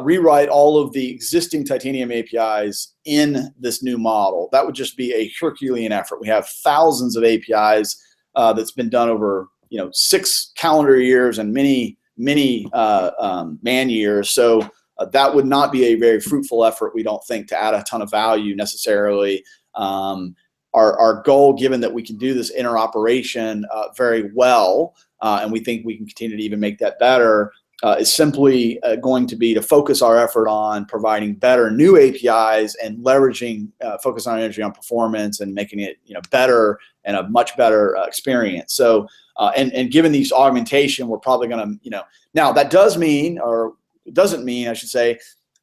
rewrite all of the existing Titanium APIs in this new model. That would just be a Herculean effort. We have thousands of APIs that's been done over 6 calendar years and many man years. So that would not be a very fruitful effort, we don't think, to add a ton of value necessarily. Our goal, given that we can do this interoperation very well, and we think we can continue to even make that better, is simply going to be to focus our effort on providing better new APIs and leveraging, focus our energy on performance and making it better and a much better experience. So and given these augmentation, we're probably going to now that does mean, or it doesn't mean, I should say,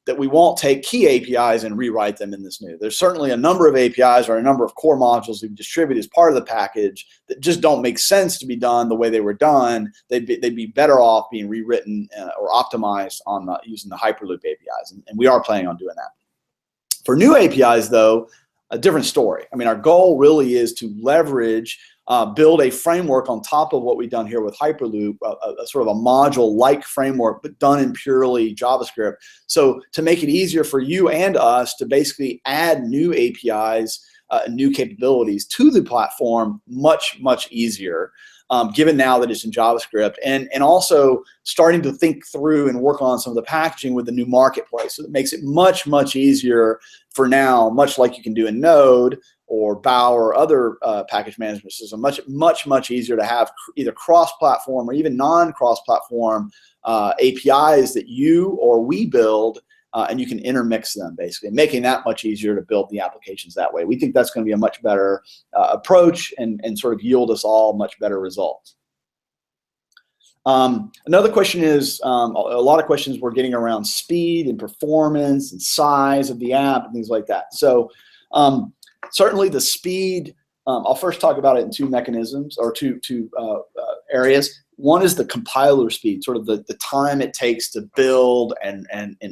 that we won't take key APIs and rewrite them in this new. There's certainly a number of APIs or a number of core modules we distribute as part of the package that just don't make sense to be done the way they were done. They'd be better off being rewritten or optimized on using the Hyperloop APIs, and we are planning on doing that. For new APIs, though, a different story. I mean, our goal really is to leverage, build a framework on top of what we've done here with Hyperloop, a sort of a module-like framework, but done in purely JavaScript. So to make it easier for you and us to basically add new APIs, new capabilities to the platform much, much easier, given now that it's in JavaScript, and also starting to think through and work on some of the packaging with the new marketplace. So it makes it much, much easier for now, much like you can do in Node or Bow or other package management system, much easier to have either cross-platform or even non-cross-platform APIs that you or we build, and you can intermix them, basically, making that much easier to build the applications that way. We think that's going to be a much better approach and sort of yield us all much better results. Another question is, a lot of questions we're getting around speed and performance and size of the app and things like that. So certainly the speed, I'll first talk about it in two mechanisms or two areas. One is the compiler speed, sort of the time it takes to build and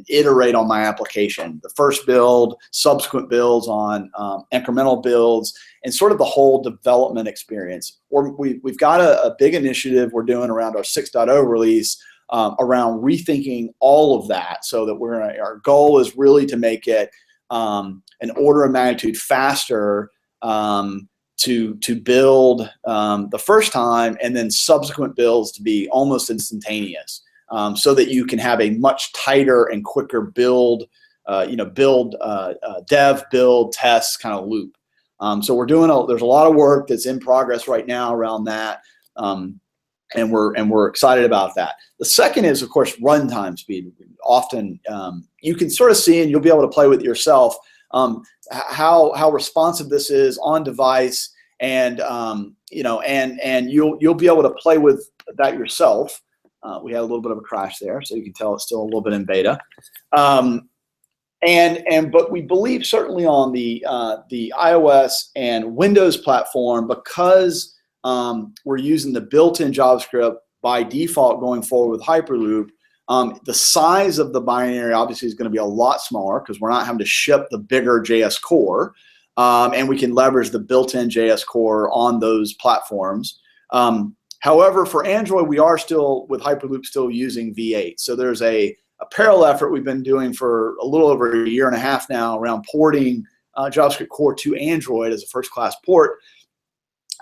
iterate on my application. The first build, subsequent builds on incremental builds, and sort of the whole development experience. We've got a big initiative we're doing around our 6.0 release around rethinking all of that, so that our goal is really to make it an order of magnitude faster to build the first time, and then subsequent builds to be almost instantaneous, so that you can have a much tighter and quicker build, dev, build, test kind of loop. So there's a lot of work that's in progress right now around that, and we're excited about that. The second is, of course, runtime speed. Often you can sort of see, and you'll be able to play with it yourself, how responsive this is on device, and you'll be able to play with that yourself. We had a little bit of a crash there, so you can tell it's still a little bit in beta. But we believe certainly on the iOS and Windows platform, because we're using the built-in JavaScript by default going forward with Hyperloop. The size of the binary obviously is going to be a lot smaller because we're not having to ship the bigger JS core, and we can leverage the built-in JS core on those platforms. However, for Android, we are still, with Hyperloop, still using V8. So there's a parallel effort we've been doing for a little over a year and a half now around porting JavaScript core to Android as a first-class port.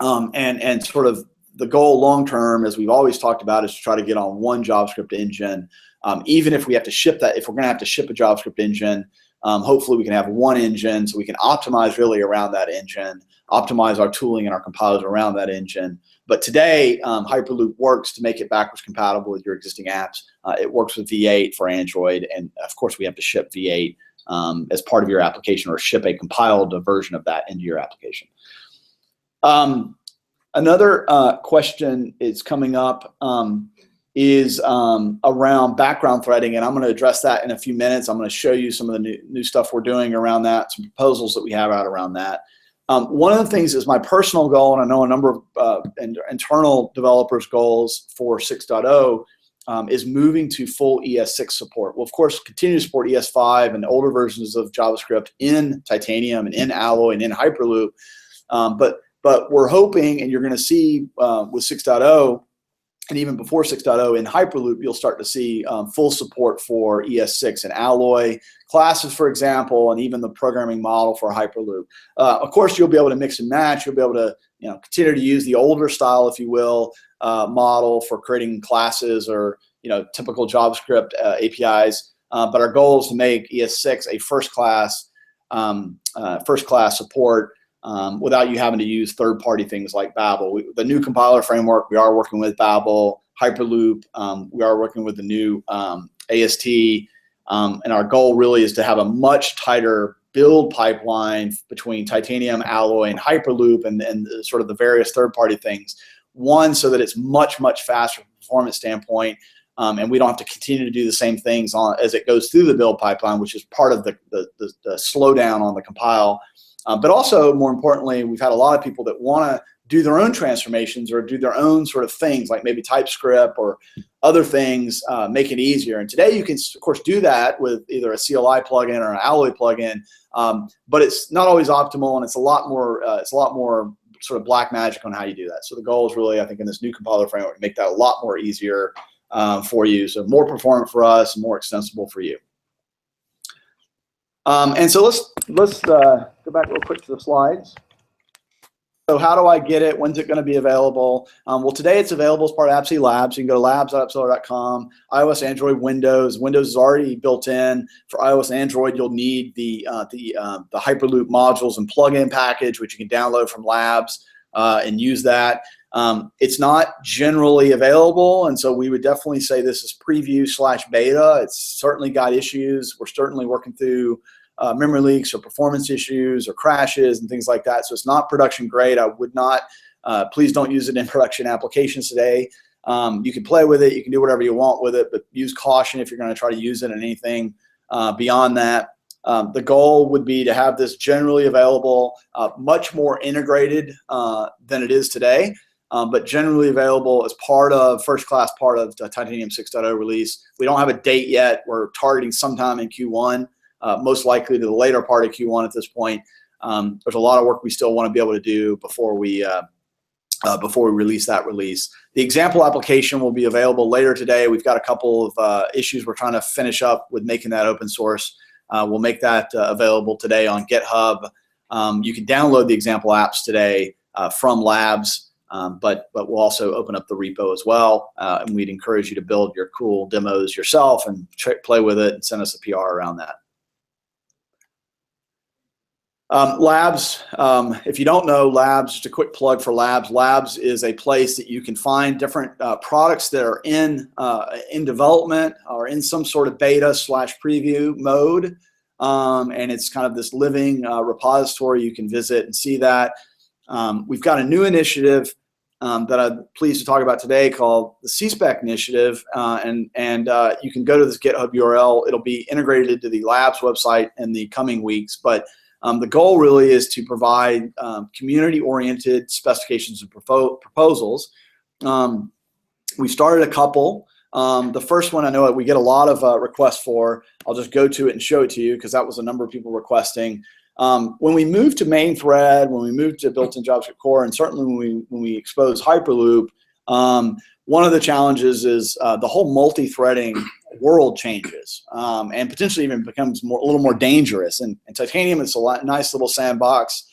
And sort of the goal long-term, as we've always talked about, is to try to get on one JavaScript engine. Even if we have to ship that, if we're going to have to ship a JavaScript engine, hopefully we can have one engine so we can optimize really around that engine, optimize our tooling and our compilers around that engine. But today, Hyperloop works to make it backwards compatible with your existing apps. It works with V8 for Android, and of course we have to ship V8 as part of your application, or ship a compiled version of that into your application. Another question is coming up is around background threading, and I'm going to address that in a few minutes. I'm going to show you some of the new stuff we're doing around that, some proposals that we have out around that. One of the things is my personal goal, and I know a number of internal developers' goals for 6.0 is moving to full ES6 support. We'll, of course, continue to support ES5 and older versions of JavaScript in Titanium and in Alloy and in Hyperloop. But we're hoping, and you're going to see with 6.0, and even before 6.0 in Hyperloop, you'll start to see full support for ES6 and Alloy classes, for example, and even the programming model for Hyperloop. Of course, you'll be able to mix and match. You'll be able to continue to use the older style, if you will, model for creating classes or typical JavaScript APIs. But our goal is to make ES6 a first-class support. Without you having to use third-party things like Babel. The new compiler framework, we are working with Babel, Hyperloop, we are working with the new AST, and our goal really is to have a much tighter build pipeline between Titanium, Alloy, and Hyperloop, and sort of the various third-party things. One, so that it's much, much faster from a performance standpoint, and we don't have to continue to do the same things as it goes through the build pipeline, which is part of the slowdown on the compile. But also, more importantly, we've had a lot of people that want to do their own transformations or do their own sort of things, like maybe TypeScript or other things, make it easier. And today you can, of course, do that with either a CLI plugin or an Alloy plugin, but it's not always optimal, and it's a lot more sort of black magic on how you do that. So the goal is really, I think, in this new compiler framework, to make that a lot more easier for you, so more performant for us and more extensible for you. And so let's go back real quick to the slides. So how do I get it? When's it going to be available? Well, today it's available as part of Appsy Labs. You can go to labs.appzilla.com. iOS, Android, Windows. Windows is already built in. For iOS and Android, you'll need the Hyperloop modules and plugin package, which you can download from Labs and use that. It's not generally available, and so we would definitely say this is preview/beta. It's certainly got issues. We're certainly working through memory leaks or performance issues or crashes and things like that. So it's not production grade. I would not, please don't use it in production applications today. You can play with it. You can do whatever you want with it, but use caution if you're going to try to use it in anything beyond that. The goal would be to have this generally available, much more integrated than it is today, but generally available as part of first-class part of the Titanium 6.0 release. We don't have a date yet. We're targeting sometime in Q1. Most likely to the later part of Q1 at this point. There's a lot of work we still want to be able to do before we release that release. The example application will be available later today. We've got a couple of issues we're trying to finish up with making that open source. We'll make that available today on GitHub. You can download the example apps today from Labs, but we'll also open up the repo as well. And we'd encourage you to build your cool demos yourself and play with it and send us a PR around that. Labs, if you don't know Labs, just a quick plug for Labs. Labs is a place that you can find different products that are in development or in some sort of beta/preview mode. And it's kind of this living repository. You can visit and see that. We've got a new initiative that I'm pleased to talk about today called the C-Spec Initiative, and you can go to this GitHub URL. It'll be integrated into the lab's website in the coming weeks, but the goal really is to provide community-oriented specifications and proposals. We started a couple. The first one I know we get a lot of requests for. I'll just go to it and show it to you because that was a number of people requesting. When we moved to main thread, when we moved to built-in JavaScript core, and certainly when we expose Hyperloop, one of the challenges is the whole multi-threading world changes and potentially even becomes a little more dangerous. And Titanium is a nice little sandbox.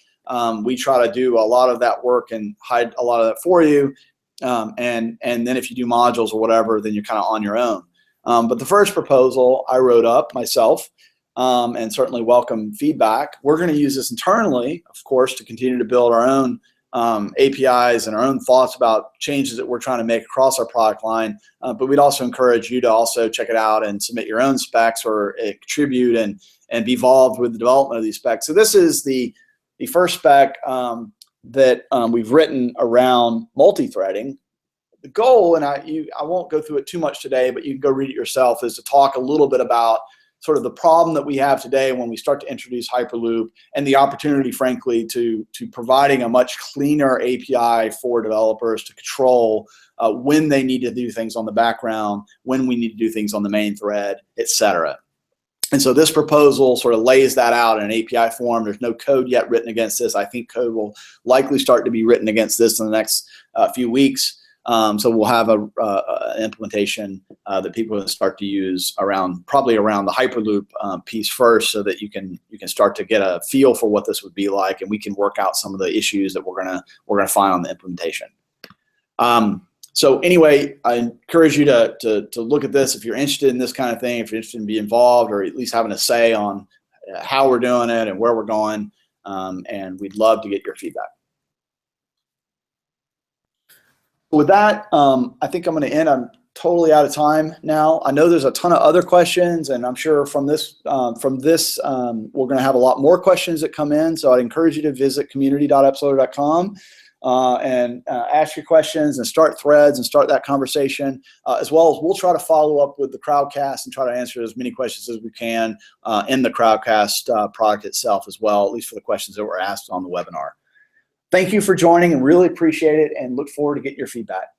We try to do a lot of that work and hide a lot of that for you. And then if you do modules or whatever, then you're kind of on your own. But the first proposal I wrote up myself, and certainly welcome feedback. We're going to use this internally, of course, to continue to build our own APIs and our own thoughts about changes that we're trying to make across our product line. But we'd also encourage you to also check it out and submit your own specs or contribute and be involved with the development of these specs. So this is the first spec that we've written around multi-threading. The goal, and I won't go through it too much today, but you can go read it yourself, is to talk a little bit about sort of the problem that we have today when we start to introduce Hyperloop and the opportunity, frankly, to providing a much cleaner API for developers to control when they need to do things on the background, when we need to do things on the main thread, et cetera. And so this proposal sort of lays that out in an API form. There's no code yet written against this. I think code will likely start to be written against this in the next few weeks. So we'll have an implementation that people will start to use probably around the Hyperloop piece first, so that you can start to get a feel for what this would be like, and we can work out some of the issues that we're gonna find on the implementation. So anyway, I encourage you to look at this if you're interested in this kind of thing, if you're interested in being involved or at least having a say on how we're doing it and where we're going, and we'd love to get your feedback. With that, I think I'm going to end. I'm totally out of time now. I know there's a ton of other questions, and I'm sure from this, we're going to have a lot more questions that come in. So I'd encourage you to visit community.appsloader.com and ask your questions and start threads and start that conversation, as well as we'll try to follow up with the Crowdcast and try to answer as many questions as we can in the Crowdcast product itself as well, at least for the questions that were asked on the webinar. Thank you for joining and really appreciate it and look forward to getting your feedback.